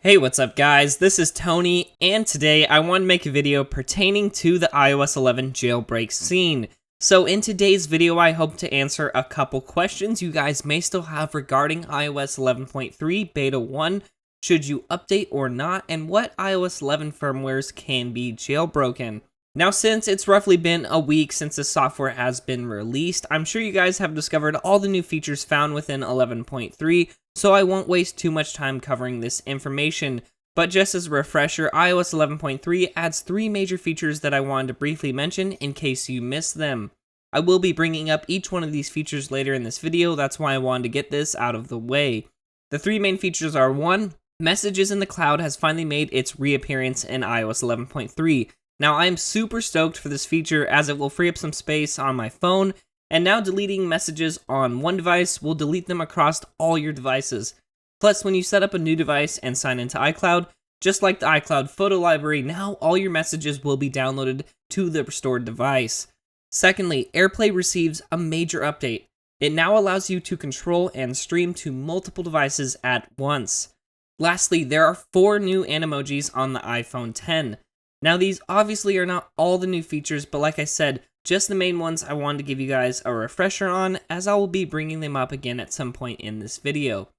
Hey, what's up guys? This is Tony, and today I want to make a video pertaining to the iOS 11 jailbreak scene. So in today's video, I hope to answer a couple questions you guys may still have regarding iOS 11.3 Beta 1, should you update or not, and what iOS 11 firmwares can be jailbroken. Now, since it's roughly been a week since the software has been released, I'm sure you guys have discovered all the new features found within 11.3, so I won't waste too much time covering this information. But just as a refresher, iOS 11.3 adds 3 major features that I wanted to briefly mention in case you missed them. I will be bringing up each one of these features later in this video, that's why I wanted to get this out of the way. The 3 main features are 1. Messages in the cloud has finally made its reappearance in iOS 11.3. Now, I'm super stoked for this feature as it will free up some space on my phone, and now deleting messages on one device will delete them across all your devices. Plus, when you set up a new device and sign into iCloud, just like the iCloud photo library, now all your messages will be downloaded to the restored device. Secondly, AirPlay receives a major update. It now allows you to control and stream to multiple devices at once. Lastly, there are 4 new Animojis on the iPhone X. Now, these obviously are not all the new features, but like I said, just the main ones I wanted to give you guys a refresher on, as I will be bringing them up again at some point in this video.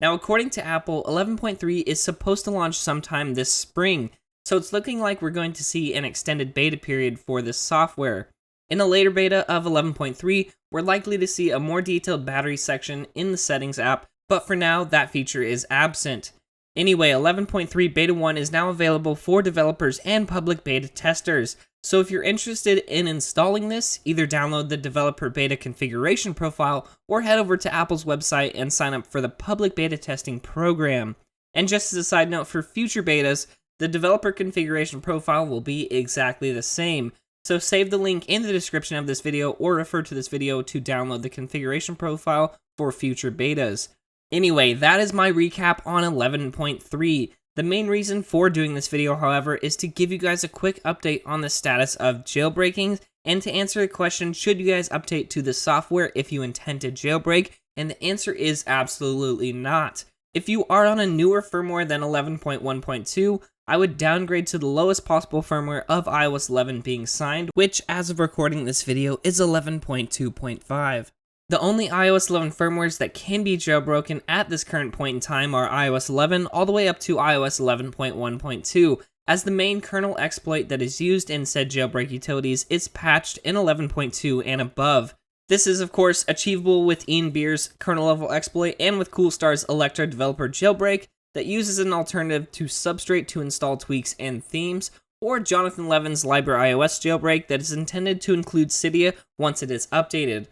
Now, according to Apple, 11.3 is supposed to launch sometime this spring, so it's looking like we're going to see an extended beta period for this software. In a later beta of 11.3, we're likely to see a more detailed battery section in the settings app, but for now, that feature is absent. Anyway, 11.3 Beta 1 is now available for developers and public beta testers, so if you're interested in installing this, either download the developer beta configuration profile or head over to Apple's website and sign up for the public beta testing program. And just as a side note, for future betas, the developer configuration profile will be exactly the same, so save the link in the description of this video or refer to this video to download the configuration profile for future betas. Anyway, that is my recap on 11.3. The main reason for doing this video, however, is to give you guys a quick update on the status of jailbreaking and to answer the question, should you guys update to the software if you intend to jailbreak? And the answer is absolutely not. If you are on a newer firmware than 11.1.2, I would downgrade to the lowest possible firmware of iOS 11 being signed, which as of recording this video is 11.2.5. The only iOS 11 firmwares that can be jailbroken at this current point in time are iOS 11 all the way up to iOS 11.1.2, as the main kernel exploit that is used in said jailbreak utilities is patched in 11.2 and above. This is of course achievable with Ian Beer's kernel level exploit and with Coolstar's Electra developer jailbreak that uses an alternative to Substrate to install tweaks and themes, or Jonathan Levin's Library iOS jailbreak that is intended to include Cydia once it is updated.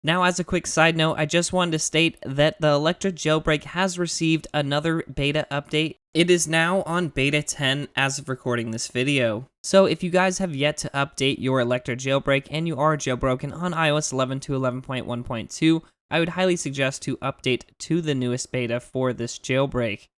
Now, as a quick side note, I just wanted to state that the Electra jailbreak has received another beta update. It is now on beta 10 as of recording this video. So if you guys have yet to update your Electra jailbreak and you are jailbroken on iOS 11 to 11.1.2, I would highly suggest to update to the newest beta for this jailbreak.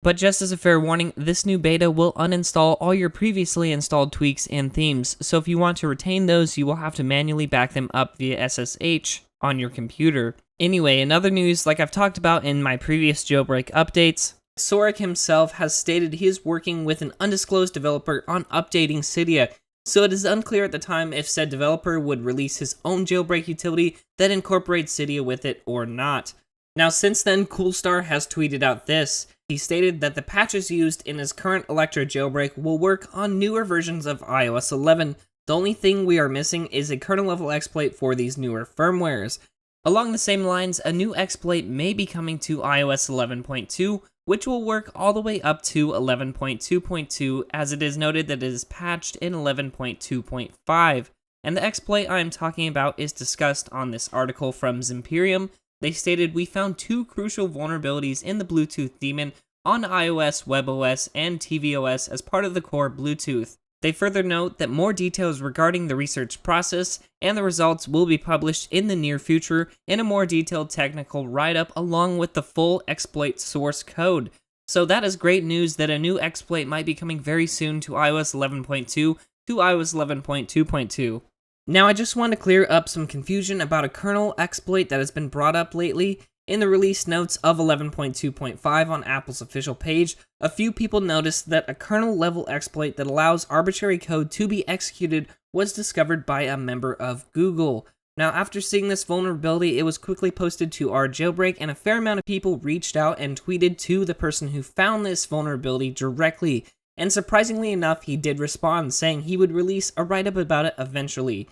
But just as a fair warning, this new beta will uninstall all your previously installed tweaks and themes, so if you want to retain those, you will have to manually back them up via SSH on your computer. Anyway, in other news, like I've talked about in my previous jailbreak updates, Sorek himself has stated he is working with an undisclosed developer on updating Cydia, so it is unclear at the time if said developer would release his own jailbreak utility that incorporates Cydia with it or not. Now, since then, Coolstar has tweeted out this. He stated that the patches used in his current Electra jailbreak will work on newer versions of iOS 11. The only thing we are missing is a kernel-level exploit for these newer firmwares. Along the same lines, a new exploit may be coming to iOS 11.2, which will work all the way up to 11.2.2, as it is noted that it is patched in 11.2.5. And the exploit I am talking about is discussed on this article from Zimperium. They stated, we found 2 crucial vulnerabilities in the Bluetooth daemon on iOS, WebOS, and tvOS as part of the core Bluetooth. They further note that more details regarding the research process and the results will be published in the near future in a more detailed technical write-up along with the full exploit source code. So that is great news that a new exploit might be coming very soon to iOS 11.2 to iOS 11.2.2. Now, I just want to clear up some confusion about a kernel exploit that has been brought up lately. In the release notes of 11.2.5 on Apple's official page, a few people noticed that a kernel-level exploit that allows arbitrary code to be executed was discovered by a member of Google. Now, after seeing this vulnerability, it was quickly posted to our jailbreak, and a fair amount of people reached out and tweeted to the person who found this vulnerability directly. And surprisingly enough, he did respond, saying he would release a write-up about it eventually.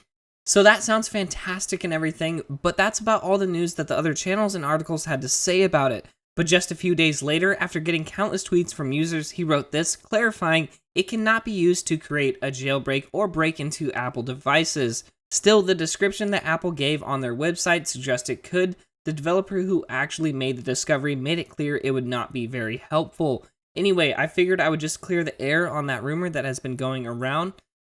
So that sounds fantastic and everything, but that's about all the news that the other channels and articles had to say about it. But just a few days later, after getting countless tweets from users, he wrote this, clarifying it cannot be used to create a jailbreak or break into Apple devices. Still, the description that Apple gave on their website suggests it could. The developer who actually made the discovery made it clear it would not be very helpful. Anyway, I figured I would just clear the air on that rumor that has been going around.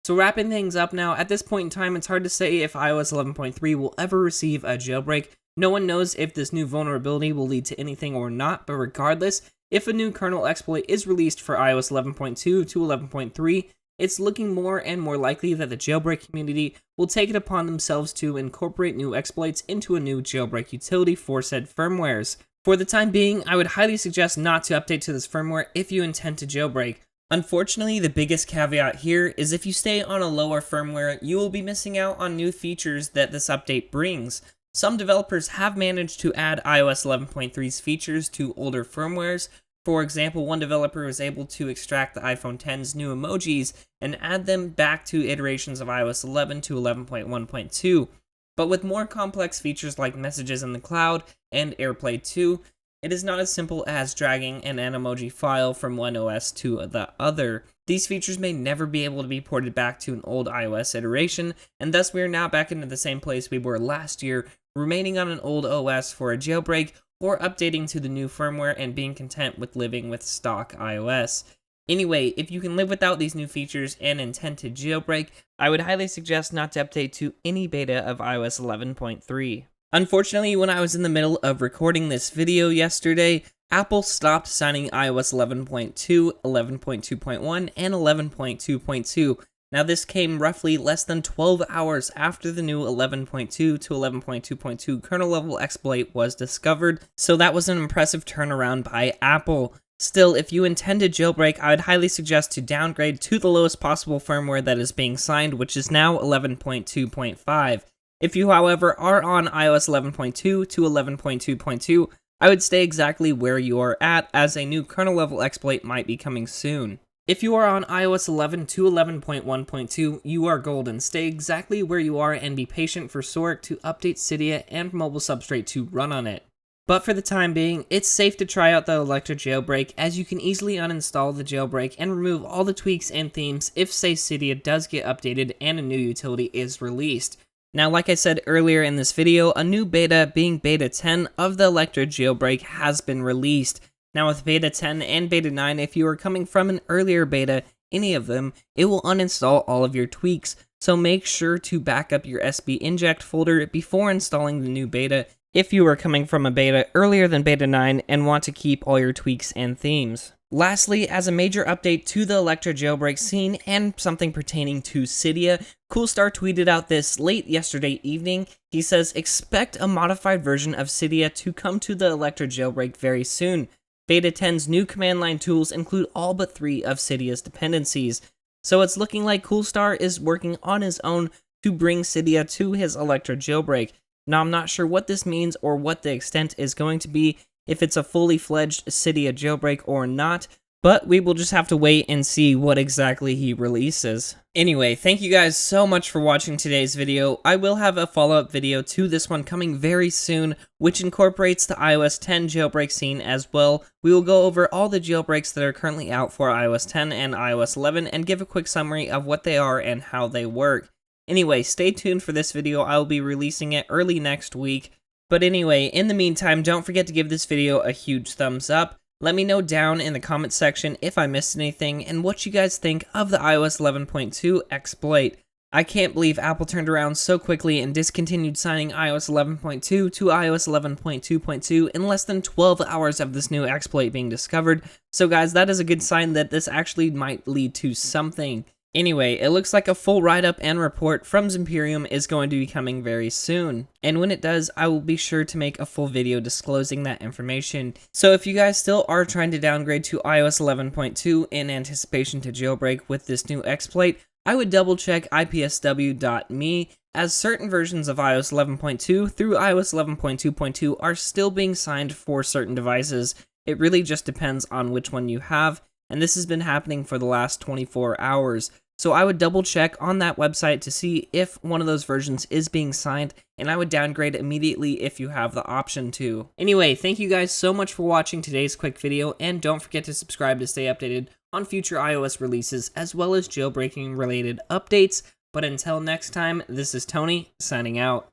So wrapping things up now, at this point in time, it's hard to say if iOS 11.3 will ever receive a jailbreak. No one knows if this new vulnerability will lead to anything or not, but regardless, if a new kernel exploit is released for iOS 11.2 to 11.3, it's looking more and more likely that the jailbreak community will take it upon themselves to incorporate new exploits into a new jailbreak utility for said firmwares. For the time being, I would highly suggest not to update to this firmware if you intend to jailbreak. Unfortunately, the biggest caveat here is if you stay on a lower firmware, you will be missing out on new features that this update brings. Some developers have managed to add iOS 11.3's features to older firmwares. For example, one developer was able to extract the iPhone X's new emojis and add them back to iterations of iOS 11 to 11.1.2. But with more complex features like messages in the cloud and AirPlay 2, it is not as simple as dragging an emoji file from one OS to the other. These features may never be able to be ported back to an old iOS iteration, and thus we are now back into the same place we were last year, remaining on an old OS for a jailbreak, or updating to the new firmware and being content with living with stock iOS. Anyway, if you can live without these new features and intend to jailbreak, I would highly suggest not to update to any beta of iOS 11.3. Unfortunately, when I was in the middle of recording this video yesterday, Apple stopped signing iOS 11.2, 11.2.1, and 11.2.2. Now this came roughly less than 12 hours after the new 11.2 to 11.2.2 kernel level exploit was discovered, so that was an impressive turnaround by Apple. Still, if you intend to jailbreak, I would highly suggest to downgrade to the lowest possible firmware that is being signed, which is now 11.2.5. If you, however, are on iOS 11.2 to 11.2.2, I would stay exactly where you are at, as a new kernel level exploit might be coming soon. If you are on iOS 11 to 11.1.2, you are golden. Stay exactly where you are and be patient for Sork to update Cydia and Mobile Substrate to run on it. But for the time being, it's safe to try out the Electra jailbreak, as you can easily uninstall the jailbreak and remove all the tweaks and themes if, say, Cydia does get updated and a new utility is released. Now, like I said earlier in this video, a new beta, being Beta 10 of the Electra jailbreak, has been released. Now with Beta 10 and Beta 9, if you are coming from an earlier beta, any of them, it will uninstall all of your tweaks, so make sure to back up your SB inject folder before installing the new beta if you are coming from a beta earlier than Beta 9 and want to keep all your tweaks and themes. Lastly, as a major update to the Electra jailbreak scene and something pertaining to Cydia, Coolstar tweeted out this late yesterday evening. He says, expect a modified version of Cydia to come to the Electra jailbreak very soon. Beta 10's new command line tools include all but 3 of Cydia's dependencies. So it's looking like Coolstar is working on his own to bring Cydia to his Electra jailbreak. Now I'm not sure what this means or what the extent is going to be, if it's a fully fledged Cydia jailbreak or not, but we will just have to wait and see what exactly he releases. Anyway, thank you guys so much for watching today's video. I will have a follow-up video to this one coming very soon, which incorporates the iOS 10 jailbreak scene as well. We will go over all the jailbreaks that are currently out for iOS 10 and iOS 11 and give a quick summary of what they are and how they work. Anyway, stay tuned for this video. I will be releasing it early next week. But anyway, in the meantime, don't forget to give this video a huge thumbs up. Let me know down in the comment section if I missed anything and what you guys think of the iOS 11.2 exploit. I can't believe Apple turned around so quickly and discontinued signing iOS 11.2 to iOS 11.2.2 in less than 12 hours of this new exploit being discovered. So guys, that is a good sign that this actually might lead to something. Anyway, it looks like a full write-up and report from Zimperium is going to be coming very soon. And when it does, I will be sure to make a full video disclosing that information. So if you guys still are trying to downgrade to iOS 11.2 in anticipation to jailbreak with this new exploit, I would double check ipsw.me, as certain versions of iOS 11.2 through iOS 11.2.2 are still being signed for certain devices. It really just depends on which one you have, and this has been happening for the last 24 hours. So I would double check on that website to see if one of those versions is being signed, and I would downgrade immediately if you have the option to. Anyway, thank you guys so much for watching today's quick video, and don't forget to subscribe to stay updated on future iOS releases as well as jailbreaking related updates. But until next time, this is Tony signing out.